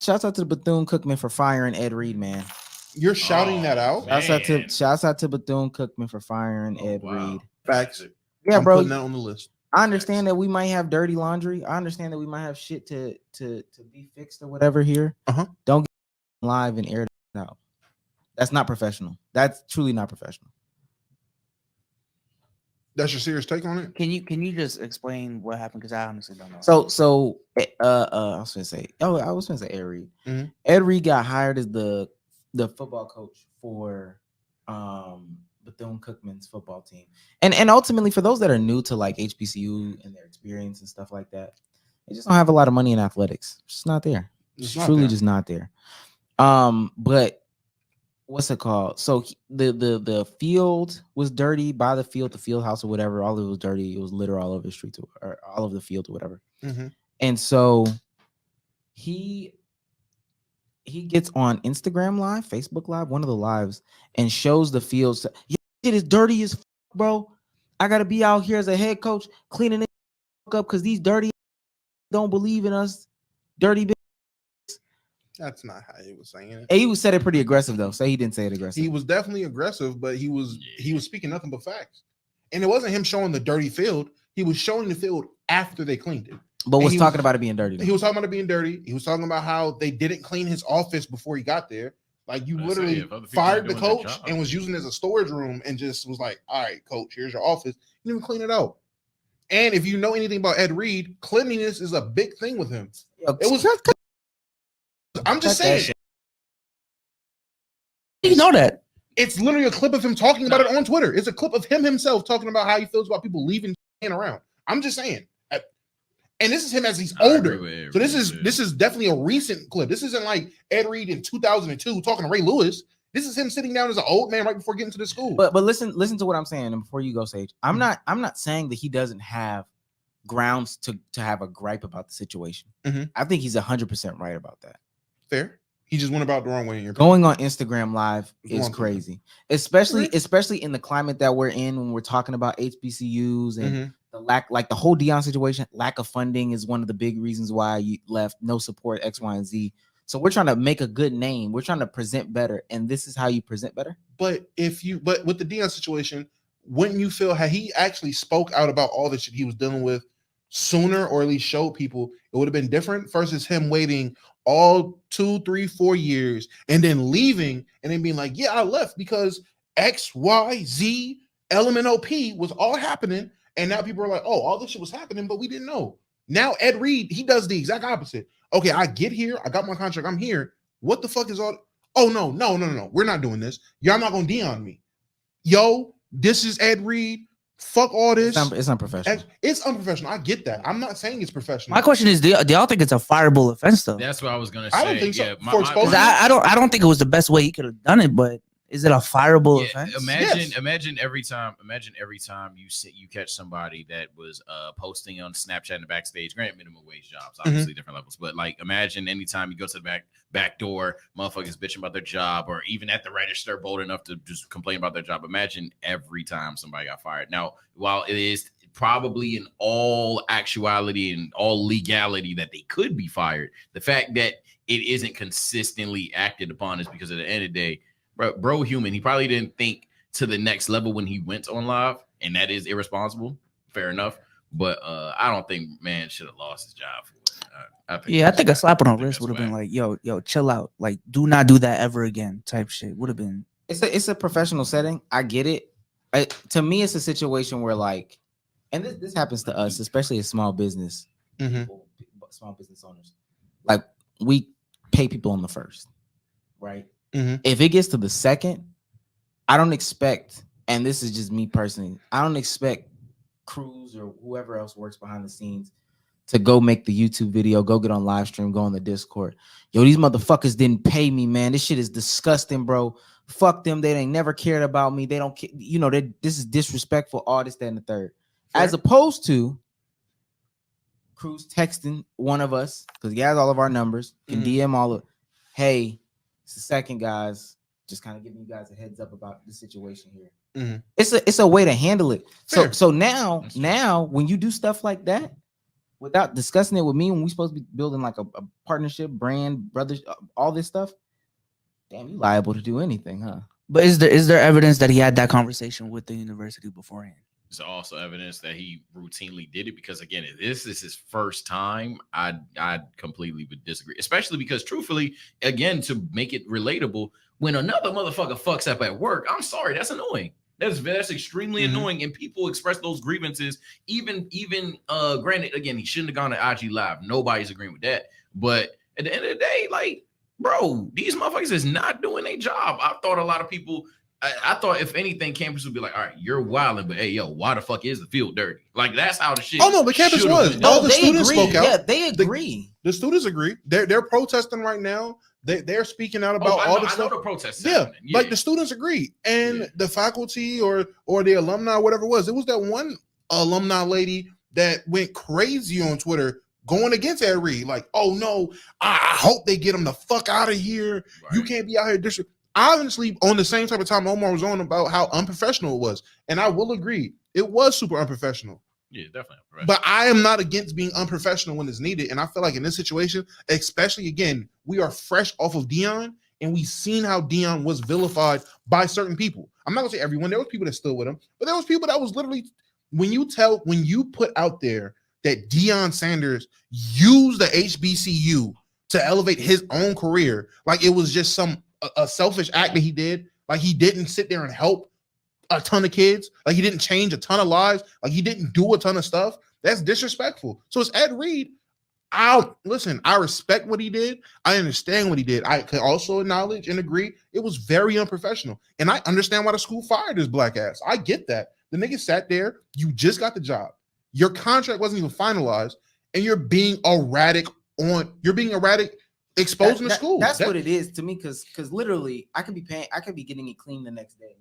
Shouts out to Bethune-Cookman for firing Ed Reed, man. You're shouting that out. Shouts out to Bethune-Cookman for firing Ed Reed. Facts. Yeah, I'm bro. putting that on the list. I understand that we might have dirty laundry. I understand that we might have shit to be fixed or whatever here. Don't get live and air it out. That's not professional. That's truly not professional. That's your serious take on it? Can you just explain what happened? Because I honestly don't know. So I was gonna say Ed Reed. Mm-hmm. Ed Reed got hired as the football coach for Bethune-Cookman's football team. And ultimately, for those that are new to like HBCU and their experience and stuff like that, they just don't have a lot of money in athletics. It's just not there. It's truly just not there. But what's it called? So the field was dirty. By the field house or whatever, all of it was dirty. It was litter all over the street or all of the field or whatever. Mm-hmm. And so he gets on Instagram Live, Facebook Live, one of the lives, and shows the fields. Yeah, it is dirty as bro. I gotta be out here as a head coach cleaning it up because these dirty don't believe in us. Dirty bitch. That's not how he was saying it. He said it pretty aggressive though. Say he didn't say it aggressive. He was definitely aggressive, but he was speaking nothing but facts. And it wasn't him showing the dirty field. He was showing the field after they cleaned it. But was talking about it being dirty. Though. He was talking about it being dirty. He was talking about how they didn't clean his office before he got there. Like you literally fired the coach and was using it as a storage room and just was like, all right, coach, here's your office. You didn't even clean it out. And if you know anything about Ed Reed, cleanliness is a big thing with him. It was. I'm just saying. You know that. It's literally a clip of him talking about it on Twitter. It's a clip of him himself talking about how he feels about people leaving around. I'm just saying. And this is him as he's older. So this is definitely a recent clip. This isn't like Ed Reed in 2002 talking to Ray Lewis. This is him sitting down as an old man right before getting to the school. But listen to what I'm saying. And before you go, Sage, I'm not saying that he doesn't have grounds to have a gripe about the situation. Mm-hmm. I think he's 100% right about that. Fair. He just went about the wrong way in your going on Instagram Live is crazy, especially in the climate that we're in when we're talking about HBCUs and the lack, like the whole Deion situation. Lack of funding is one of the big reasons why you left. No support, X, Y, and Z. So we're trying to make a good name. We're trying to present better, and this is how you present better. But with the Deion situation, wouldn't you feel had he actually spoke out about all the shit he was dealing with sooner, or at least showed people, it would have been different versus him waiting all 2, 3, 4 years and then leaving and then being like, yeah, I left because X, Y, Z, LMNOP was all happening. And now people are like, oh, all this shit was happening, but we didn't know. Now Ed Reed, he does the exact opposite. Okay, I get here. I got my contract. I'm here. What the fuck is all? Oh, no. We're not doing this. Y'all not going to Deion me. Yo, this is Ed Reed. Fuck all this. It's unprofessional. It's unprofessional. I get that. I'm not saying it's professional. My question is, do y'all think it's a fireable offense though? That's what I was gonna say. I don't think so. Yeah, I don't think it was the best way he could have done it, but is it a fireable offense? Imagine every time you catch somebody that was posting on Snapchat in the backstage. Granted, minimum wage jobs, obviously different levels, but like imagine anytime you go to the back door, motherfuckers bitching about their job, or even at the register bold enough to just complain about their job. Imagine every time somebody got fired. Now, while it is probably in all actuality and all legality that they could be fired, the fact that it isn't consistently acted upon is because at the end of the day, bro human. He probably didn't think to the next level when he went on live, and that is irresponsible. Fair enough. But I don't think man should have lost his job for it. I think a slap on the wrist would have been like, yo, chill out. Like, do not do that ever again type shit. Would have been. It's a professional setting. I get it. To me, it's a situation where like, and this happens to us, especially as small business people, small business owners. Like we pay people on the first, right? If it gets to the second, I don't expect, and this is just me personally, I don't expect Cruz or whoever else works behind the scenes to go make the YouTube video, go get on live stream, go on the Discord. Yo, these motherfuckers didn't pay me, man. This shit is disgusting, bro. Fuck them. They ain't never cared about me. They don't care. You know, this is disrespectful, all this, that, and the third. Fair. As opposed to Cruz texting one of us, because he has all of our numbers, can DM all of, hey, it's the second, guys. Just kind of giving you guys a heads up about the situation here. It's a way to handle it. Fair. So now when you do stuff like that, without discussing it with me when we supposed to be building like a partnership, brand, brothers, all this stuff. Damn, you liable to do anything, huh? But is there evidence that he had that conversation with the university beforehand? There's also evidence that he routinely did it because, again, if this is his first time, I completely would disagree. Especially because, truthfully, again, to make it relatable, when another motherfucker fucks up at work, I'm sorry, that's annoying. That's extremely annoying, and people express those grievances. Even granted, again, he shouldn't have gone to IG Live. Nobody's agreeing with that. But at the end of the day, like, bro, these motherfuckers is not doing their job. I thought a lot of people. I thought if anything, campus would be like, all right, you're wilding, but hey, yo, why the fuck is the field dirty? Like that's how the shit. Oh no, the campus was. No, All the students agree. spoke out. Yeah, they agree. The students agree. They're protesting right now. They're speaking out about all the stuff. I know the protests. Yeah, like the students agree, and the faculty or the alumni, whatever it was that one alumni lady that went crazy on Twitter going against Ed Reed. Like, oh no, I hope they get him the fuck out of here. Right. You can't be out here obviously on the same type of time Omar was on about how unprofessional it was. And I will agree, it was super unprofessional. Yeah, definitely. But I am not against being unprofessional when it's needed. And I feel like in this situation, especially again, we are fresh off of Deion and we've seen how Deion was vilified by certain people. I'm not gonna say everyone, there was people that stood with him, but there was people that was literally, when you put out there that Deion Sanders used the HBCU to elevate his own career, like it was just a selfish act that he did. Like he didn't sit there and help a ton of kids. Like he didn't change a ton of lives. Like he didn't do a ton of stuff. That's disrespectful. So it's Ed Reed. I respect what he did. I understand what he did. I can also acknowledge and agree it was very unprofessional. And I understand why the school fired his black ass. I get that. The nigga sat there. You just got the job. Your contract wasn't even finalized. And you're being erratic exposing the school. That's what it is to me, because literally I could be getting it clean the next day.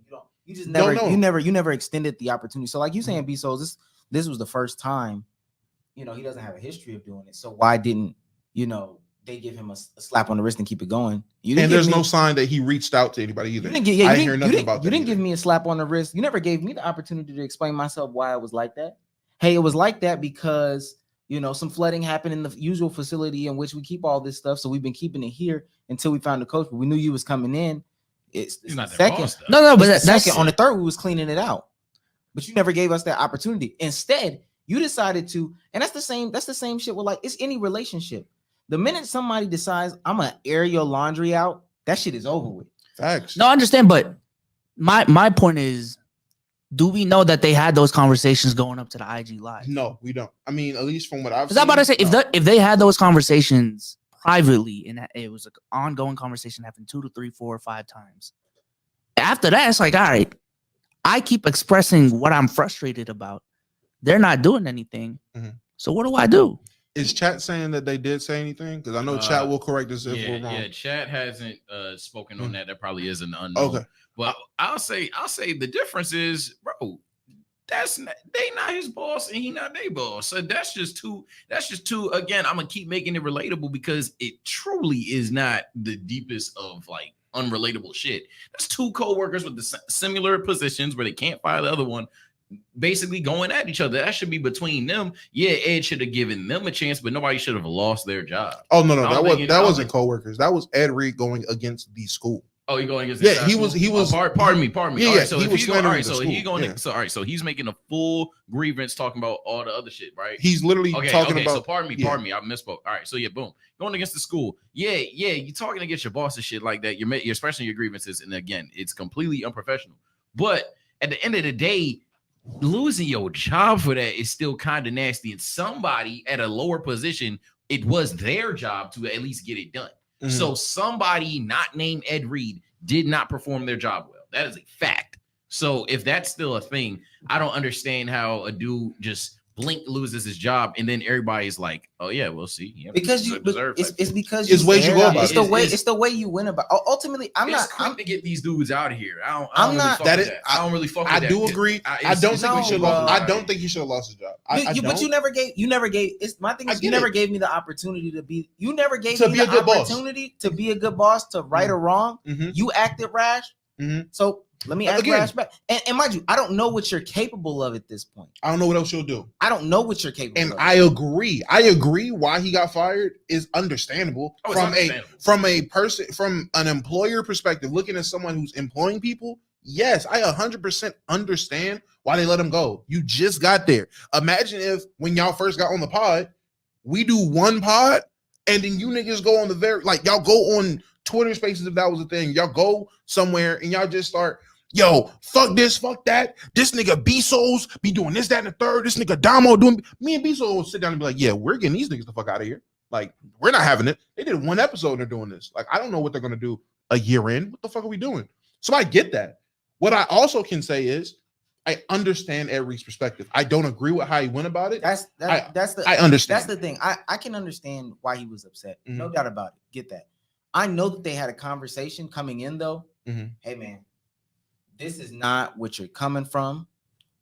You never extended the opportunity. So like you saying, B-Souls, this was the first time, he doesn't have a history of doing it. So why didn't, they give him a slap on the wrist and keep it going? And there's no sign that he reached out to anybody either. You didn't give me a slap on the wrist. You never gave me the opportunity to explain myself why it was like that. Hey, it was like that because some flooding happened in the usual facility in which we keep all this stuff. So we've been keeping it here until we found the coach. But we knew you was coming in. It's not second. Boss, no, but that's second. On the third, we was cleaning it out. But you never gave us that opportunity. Instead, you decided to, and that's the same shit with, like, it's any relationship. The minute somebody decides I'm gonna air your laundry out, that shit is over with. Facts. No, I understand, but my point is, do we know that they had those conversations going up to the IG Live? No, we don't. I mean, at least from what I've seen. I'm about to say, if they had those conversations privately and it was an ongoing conversation happening 2 to 3, 4, or 5 times, after that, it's like, all right, I keep expressing what I'm frustrated about. They're not doing anything. Mm-hmm. So what do I do? Is chat saying that they did say anything? Because I know chat will correct us if we're wrong. Yeah, chat hasn't spoken on that. That probably is an unknown. Okay. But I'll say the difference is, bro, they not his boss and he not their boss. So that's just too. Again, I'm gonna keep making it relatable because it truly is not the deepest of like unrelatable shit. That's 2 co-workers with the similar positions where they can't fire the other one, basically going at each other. That should be between them. Yeah, Ed should have given them a chance, but nobody should have lost their job. Oh no, that wasn't co-workers. That was Ed Reed going against the school. Oh, he going against he was. Pardon me. Yeah, all right, so he was slandering so he's making a full grievance talking about all the other shit, right? He's literally talking about. So pardon me, I misspoke. All right, so yeah, boom, going against the school. Yeah, you're talking against your boss and shit like that. You're expressing your grievances, and again, it's completely unprofessional. But at the end of the day, losing your job for that is still kind of nasty. And somebody at a lower position, it was their job to at least get it done. Mm-hmm. So somebody not named Ed Reed did not perform their job well. That is a fact. So if that's still a thing, I don't understand how a dude just blink loses his job and then everybody's like, "Oh yeah, we'll see." Yeah, because it's because it's ways you go about it. It's the way you win about. Ultimately, I'm to get these dudes out of here. I don't really fuck with that. I do agree. I don't think he should have lost his job. But you never gave. It's my thing is you never gave me the opportunity to be. You never gave me the opportunity to be a good boss, to right or wrong. Mm-hmm. You acted rash. Mm-hmm. So Let me ask flashback. And mind you, I don't know what you're capable of at this point. I don't know what else you'll do. I don't know what you're capable of. And I agree why he got fired is understandable from an employer perspective, looking at someone who's employing people. Yes, I 100% understand why they let him go. You just got there. Imagine if when y'all first got on the pod, we do one pod and then you niggas go on y'all go on Twitter Spaces if that was a thing. Y'all go somewhere and y'all just start, yo, fuck this, fuck that. This nigga B-Souls be doing this, that, and the third. This nigga Damo doing. Me and B-Souls will sit down and be like, yeah, we're getting these niggas the fuck out of here. Like, we're not having it. They did one episode and they're doing this. Like, I don't know what they're gonna do a year in. What the fuck are we doing? So I get that. What I also can say is I understand Ed Reed's perspective. I don't agree with how he went about it. I understand. That's the thing. I can understand why he was upset. Mm-hmm. No doubt about it. Get that. I know that they had a conversation coming in though. Mm-hmm. Hey man, this is not what you're coming from.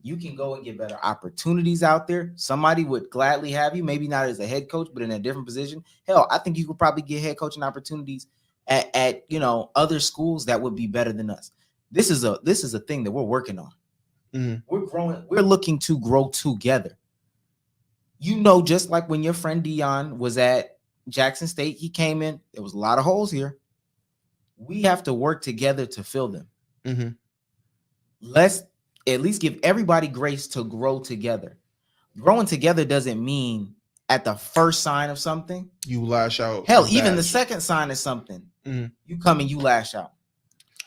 You can go and get better opportunities out there. Somebody would gladly have you, maybe not as a head coach, but in a different position. Hell, I think you could probably get head coaching opportunities at other schools that would be better than us. This is a thing that we're working on. Mm-hmm. We're growing. We're looking to grow together. Just like when your friend Deion was at Jackson State, he came in. There was a lot of holes here. We have to work together to fill them. Mm-hmm. Let's at least give everybody grace to grow together. Growing together doesn't mean at the first sign of something you lash out. Hell, even the second sign of something, you come and you lash out.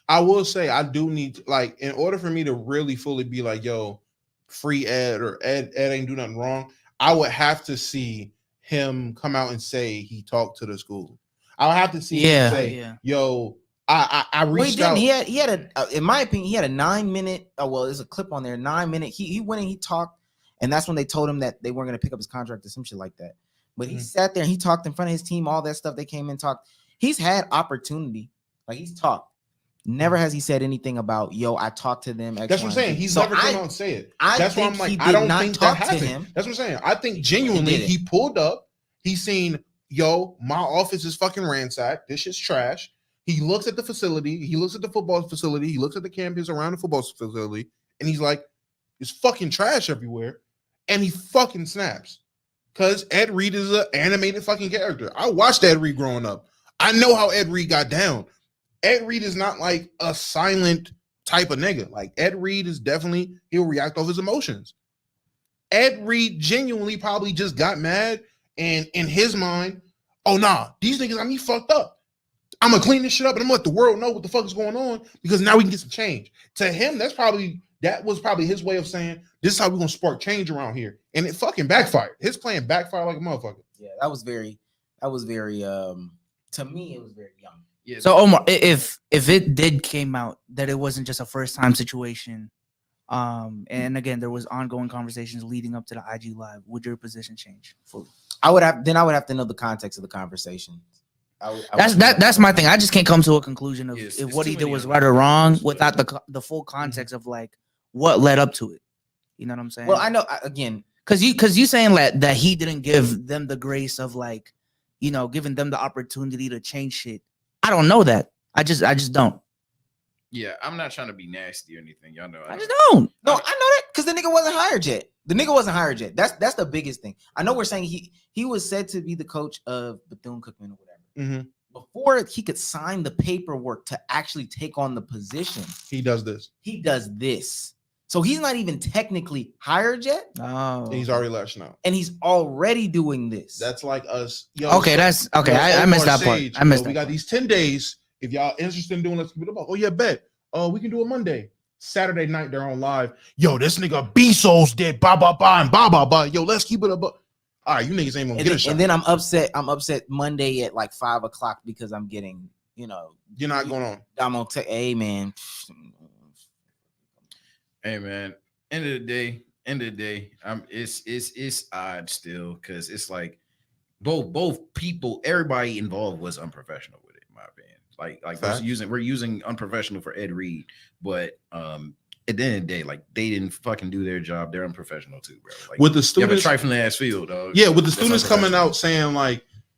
I will say I do need to, in order for me to really fully be like, yo, free Ed or Ed ain't do nothing wrong, I would have to see him come out and say he talked to the school. I would have to see him say, yo, I reached out. He had in my opinion, he had a 9-minute. There's a clip on there. 9-minute. He went and he talked, and that's when they told him that they weren't going to pick up his contract or some shit like that. But he sat there and he talked in front of his team, all that stuff. They came in and talked. He's had opportunity. He's talked. Never has he said anything about, yo, I talked to them. That's what I'm saying. He's never come out and say it. That's why I'm like, I don't think that happened. That's what I'm saying. I think genuinely he pulled up. He's seen, yo, my office is fucking ransacked. This shit's trash. He looks at the facility. He looks at the football facility. He looks at the campus around the football facility. And he's like, it's fucking trash everywhere. And he fucking snaps. Because Ed Reed is an animated fucking character. I watched Ed Reed growing up. I know how Ed Reed got down. Ed Reed is not like a silent type of nigga. Like Ed Reed is definitely, he'll react off his emotions. Ed Reed genuinely probably just got mad and in his mind, oh nah, these niggas got me fucked up. I'm gonna clean this shit up and I'm gonna let the world know what the fuck is going on because now we can get some change. To him, that was probably his way of saying, this is how we're gonna spark change around here. And it fucking backfired. His plan backfired like a motherfucker. Yeah, that was very, to me, it was very young. Yeah. So Omar, if it did came out that it wasn't just a first time situation, and again there was ongoing conversations leading up to the IG live, would your position change fully? I would have to know the context of the conversation. That's my thing. I just can't come to a conclusion of if what he did was right or wrong without the full context of what led up to it. You know what I'm saying? Well, I know again because you saying that he didn't give them the grace of giving them the opportunity to change shit. I don't know that. I just don't. Yeah, I'm not trying to be nasty or anything. Y'all know. I just don't. No, I know that because the nigga wasn't hired yet. That's the biggest thing. I know we're saying he was said to be the coach of Bethune-Cookman or whatever. Mm-hmm. Before he could sign the paperwork to actually take on the position, he does this. So he's not even technically hired yet. Oh, he's already lashing out, and he's already doing this. That's like us. Yo, okay, that's okay. I missed that part. I missed that. We got these 10 days. If y'all interested in doing Let's Keep It Up, oh yeah, bet. We can do it Monday. Saturday night they're on live. Yo, this nigga B-Souls did ba ba ba and ba ba ba. Yo, let's keep it up. All right, you niggas ain't gonna get a shot. And then I'm upset Monday at 5:00 because I'm getting, you're not going on. I'm gonna take, hey man. Hey man, end of the day, it's odd still because it's like both people, everybody involved was unprofessional with it, in my opinion. We're using unprofessional for Ed Reed, but at the end of the day, they didn't fucking do their job. They're unprofessional too, bro. With the students, you have a trifling ass field, dog. Yeah, with the students coming out saying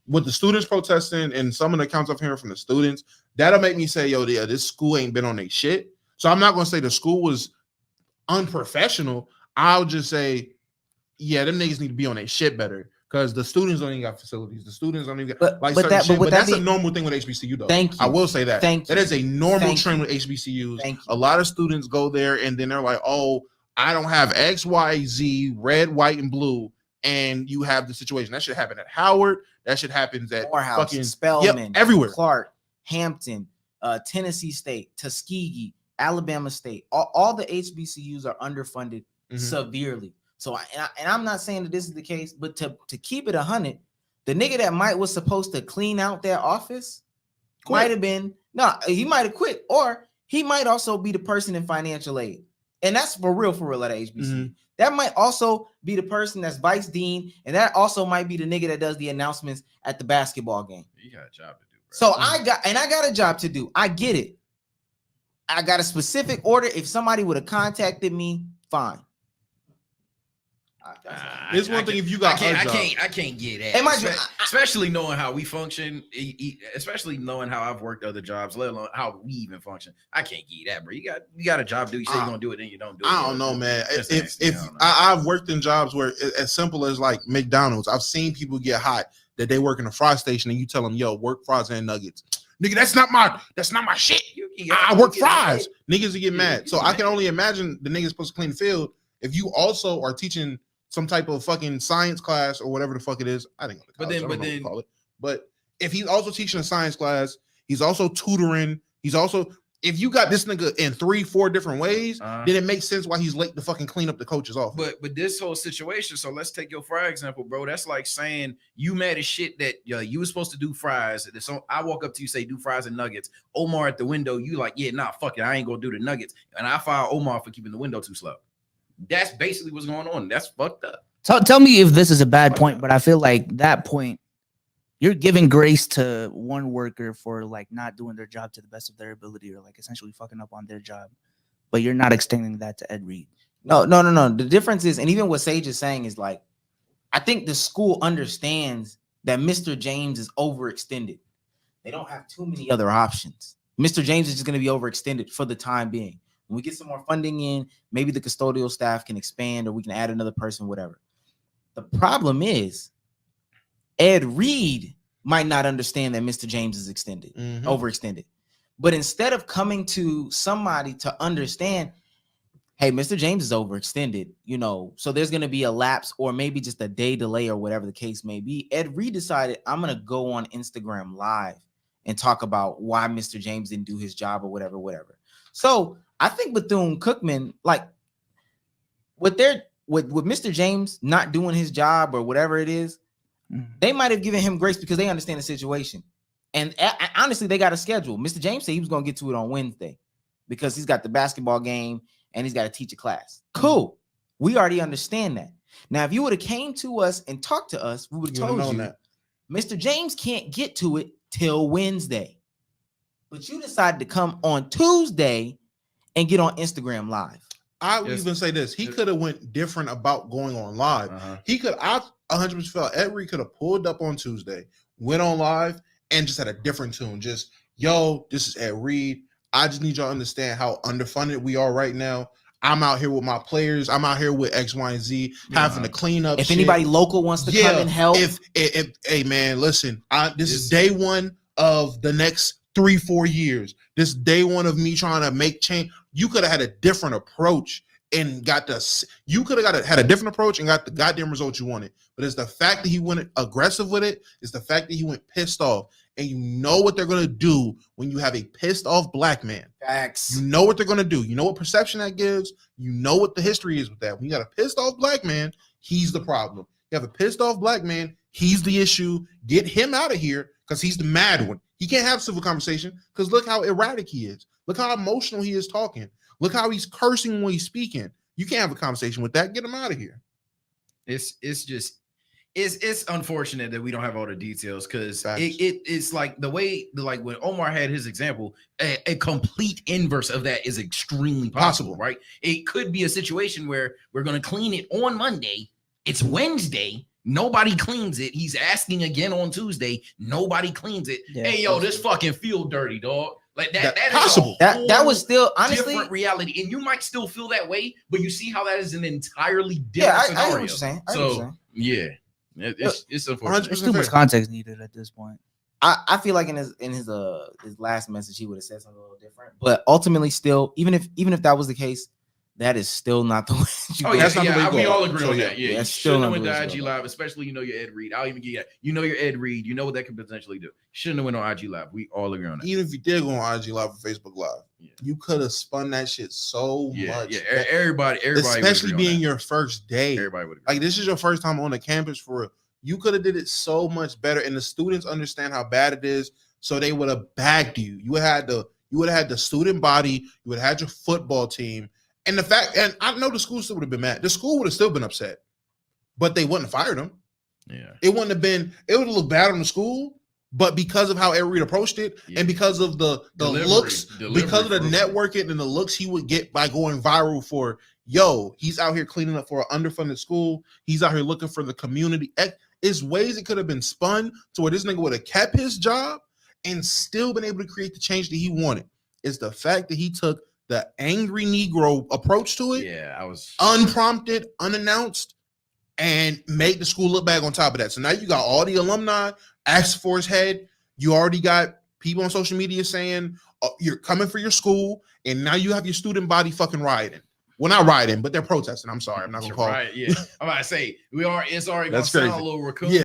with the students protesting and some of the accounts I'm hearing from the students, that'll make me say, yo, this school ain't been on their shit. So I'm not gonna say the school was unprofessional. I'll just say, yeah, them niggas need to be on their shit better because the students don't even got facilities. The students don't even got like certain shit. But that's a normal thing with HBCU though. Thank you. I will say that. That is a normal trend with Thank HBCUs. A lot of students go there and then they're like, oh, I don't have X, Y, Z, red, white, and blue. And you have the situation. That should happen at Howard. That should happen at Morehouse, fucking Spelman, everywhere. Clark, Hampton, Tennessee State, Tuskegee, Alabama State. All the HBCUs are underfunded severely. So, I'm not saying that this is the case, but to keep it 100, the nigga that was supposed to clean out their office might have been he might have quit, or he might also be the person in financial aid, and that's for real at HBCU. That might also be the person that's vice dean, and that also might be the nigga that does the announcements at the basketball game. You got a job to do, bro. So I got a job to do. I get it. I got a specific order. If somebody would have contacted me, fine. It's one thing if you got I can't get that. Especially knowing how we function, especially knowing how I've worked other jobs, let alone how we even function. I can't get that, bro. You got a job to do. You say you're gonna do it, then you don't do it. I don't know, man. I've worked in jobs where as simple as like McDonald's, I've seen people get hot that they work in a fry station and you tell them, yo, work fries and nuggets. Nigga, that's not my shit. I work fries. Niggas get mad. So I can only imagine the niggas supposed to clean the field. If you also are teaching some type of fucking science class or whatever the fuck it is, I think. But if he's also teaching a science class, he's also tutoring. If you got this nigga in 3-4 different ways, then it makes sense why he's late to fucking clean up the coach's office. But this whole situation, so let's take your fry example, bro. That's like saying you mad as shit that you were supposed to do fries. So I walk up to you, say do fries and nuggets. Omar at the window, you like, yeah, nah, fuck it, I ain't gonna do the nuggets. And I fire Omar for keeping the window too slow. That's basically what's going on. That's fucked up. Tell me if this is a bad point, but I feel like that point, you're giving grace to one worker for like not doing their job to the best of their ability or like essentially fucking up on their job, but you're not extending that to Ed Reed. No. The difference is, and even what Sage is saying is like, I think the school understands that Mr. James is overextended. They don't have too many other options. Mr. James is just going to be overextended for the time being. When we get some more funding in, maybe the custodial staff can expand or we can add another person, whatever. The problem is Ed Reed might not understand that Mr. James is overextended. But instead of coming to somebody to understand, hey, Mr. James is overextended, so there's going to be a lapse or maybe just a day delay or whatever the case may be. Ed Reed decided, I'm going to go on Instagram Live and talk about why Mr. James didn't do his job or whatever. So I think Bethune-Cookman, like with Mr. James not doing his job or whatever it is, they might have given him grace because they understand the situation. And honestly, they got a schedule. Mr. James said he was going to get to it on Wednesday because he's got the basketball game and he's got to teach a class. Cool. We already understand that. Now, if you would have came to us and talked to us, we would have told you that Mr. James can't get to it till Wednesday. But you decided to come on Tuesday and get on Instagram Live. I would even say this. He could have went different about going on live. He could, I 100% felt Ed Reed could have pulled up on Tuesday, went on live, and just had a different tune. Just, yo, this is Ed Reed. I just need y'all to understand how underfunded we are right now. I'm out here with my players. I'm out here with X, Y, and Z, having to clean up. If anybody local wants to come and help. Hey, man, listen, this is day one of the next 3-4 years. This day one of me trying to make change. You could have had a different approach and got had a different approach and got the goddamn result you wanted. But it's the fact that he went aggressive with it. It's the fact that he went pissed off. And you know what they're going to do when you have a pissed off black man. Facts. You know what they're going to do. You know what perception that gives. You know what the history is with that. When you got a pissed off black man, he's the problem. You have a pissed off black man, he's the issue. Get him out of here because he's the mad one. He can't have civil conversation because look how erratic he is. Look how emotional he is talking. Look how he's cursing when he's speaking. You can't have a conversation with that. Get him out of here. It's unfortunate that we don't have all the details because it's like the way when Omar had his example, a complete inverse of that is extremely possible, right? It could be a situation where we're going to clean it on Monday. It's Wednesday. Nobody cleans it. He's asking again on Tuesday. Nobody cleans it. Yeah, hey, yo, this fucking field dirty, dog. Like that is possible. That was still honestly different reality, and you might still feel that way, but you see how that is an entirely different yeah. I scenario. know what you're saying. Yeah, it's unfortunate. There's too much context needed at this point. I feel like in his last message he would have said something a little different, but ultimately still even if that was the case, that is still not the way. That's not the way you we go. all agree So, on yeah. that. Yeah, you That's still shouldn't have not went the way to to IG go. Live, especially your Ed Reed. I'll even get that. Your Ed Reed. You know what that could potentially do. Shouldn't have went on IG Live. We all agree on that. Even if you did go on IG Live or Facebook Live, Yeah. you could have spun that shit so much. Yeah, everybody especially would agree on being that. your first day. Everybody would agree. Like this is your first time on the campus for real. You could have did it so much better, and the students understand how bad it is, so they would have bagged you. You would have had the student body, you would have had your football team, and the fact, and I know the school still would have been mad. The school would have still been upset, but they wouldn't have fired him. Yeah, It wouldn't have been. It would have looked bad on the school, but because of how Ed Reed approached it, and because of the looks, because of the networking and the looks he would get by going viral for, yo, he's out here cleaning up for an underfunded school. He's out here looking for the community. It's ways it could have been spun to where this nigga would have kept his job and still been able to create the change that he wanted. It's the fact that he took the angry Negro approach to it. Yeah, I was unprompted, unannounced, and made the school look bad on top of that. So now you got all the alumni asked for his head. You already got people on social media saying you're coming for your school, and now you have your student body fucking rioting. Well, not rioting, but they're protesting. I'm sorry, I'm not gonna call. Right, yeah. I'm about to say it's already gonna That's sound crazy. a little raccoon. Yeah.